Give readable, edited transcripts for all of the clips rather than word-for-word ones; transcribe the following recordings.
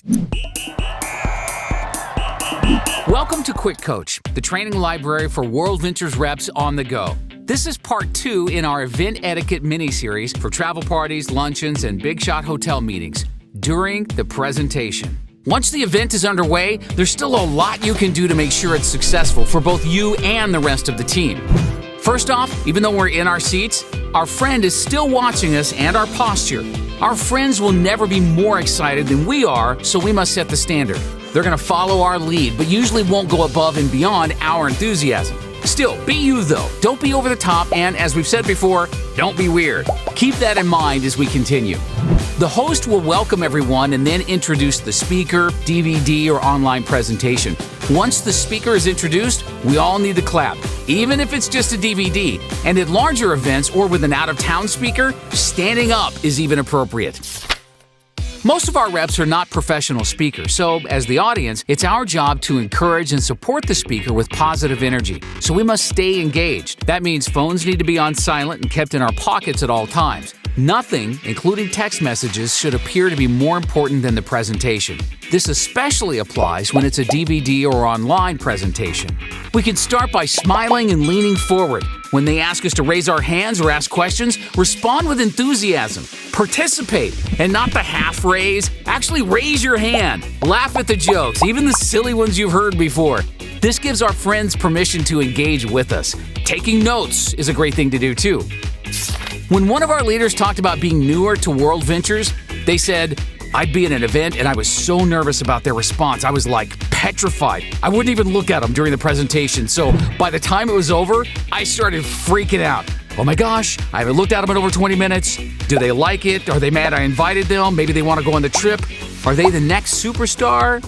Welcome to QuickCoach, the training library for WorldVentures reps on the go. This is part 2 in our event etiquette mini-series for travel parties, luncheons, and big shot hotel meetings during the presentation. Once the event is underway, there's still a lot you can do to make sure it's successful for both you and the rest of the team. First off, even though we're in our seats, our friend is still watching us and our posture. Our friends will never be more excited than we are, so we must set the standard. They're going to follow our lead, but usually won't go above and beyond our enthusiasm. Still, be you though. Don't be over the top, and as we've said before, don't be weird. Keep that in mind as we continue. The host will welcome everyone and then introduce the speaker, DVD, or online presentation. Once the speaker is introduced, we all need to clap, even if it's just a DVD. And at larger events or with an out-of-town speaker, standing up is even appropriate. Most of our reps are not professional speakers, so as the audience, it's our job to encourage and support the speaker with positive energy. So we must stay engaged. That means phones need to be on silent and kept in our pockets at all times. Nothing, including text messages, should appear to be more important than the presentation. This especially applies when it's a DVD or online presentation. We can start by smiling and leaning forward. When they ask us to raise our hands or ask questions, respond with enthusiasm. Participate, and not the half raise. Actually raise your hand. Laugh at the jokes, even the silly ones you've heard before. This gives our friends permission to engage with us. Taking notes is a great thing to do too. When one of our leaders talked about being newer to WorldVentures, they said, "I'd be at an event and I was so nervous about their response. I was like petrified. I wouldn't even look at them during the presentation. So by the time it was over, I started freaking out. Oh my gosh, I haven't looked at them in over 20 minutes. Do they like it? Are they mad I invited them? Maybe they want to go on the trip. Are they the next superstar?"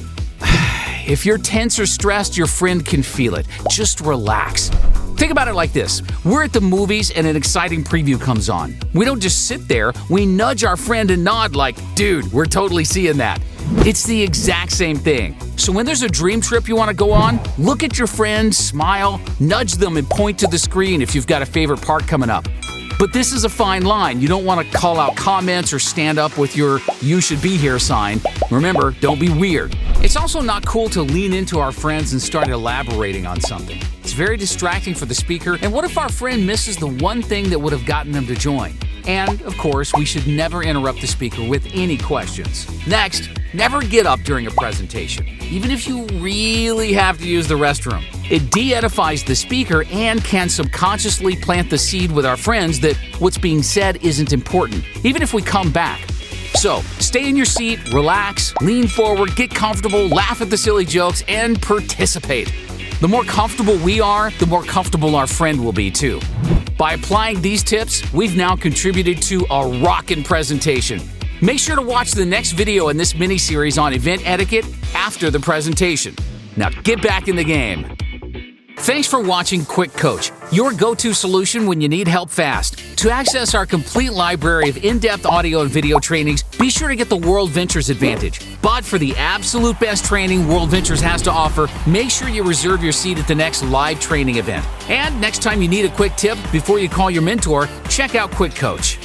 If you're tense or stressed, your friend can feel it. Just relax. Think about it like this. We're at the movies and an exciting preview comes on. We don't just sit there, we nudge our friend and nod like, "Dude, we're totally seeing that." It's the exact same thing. So when there's a dream trip you want to go on, look at your friend, smile, nudge them, and point to the screen if you've got a favorite part coming up. But this is a fine line. You don't want to call out comments or stand up with your "you should be here" sign. Remember, don't be weird. It's also not cool to lean into our friends and start elaborating on something. It's very distracting for the speaker, and what if our friend misses the one thing that would have gotten them to join? And, of course, we should never interrupt the speaker with any questions. Next, never get up during a presentation, even if you really have to use the restroom. It de-edifies the speaker and can subconsciously plant the seed with our friends that what's being said isn't important, even if we come back. So, stay in your seat, relax, lean forward, get comfortable, laugh at the silly jokes, and participate. The more comfortable we are, the more comfortable our friend will be too. By applying these tips, we've now contributed to a rockin' presentation. Make sure to watch the next video in this mini-series on event etiquette after the presentation. Now get back in the game. Thanks for watching QuickCoach, your go-to solution when you need help fast. To access our complete library of in-depth audio and video trainings, be sure to get the WorldVentures Advantage. But for the absolute best training WorldVentures has to offer, make sure you reserve your seat at the next live training event. And next time you need a quick tip before you call your mentor, check out QuickCoach.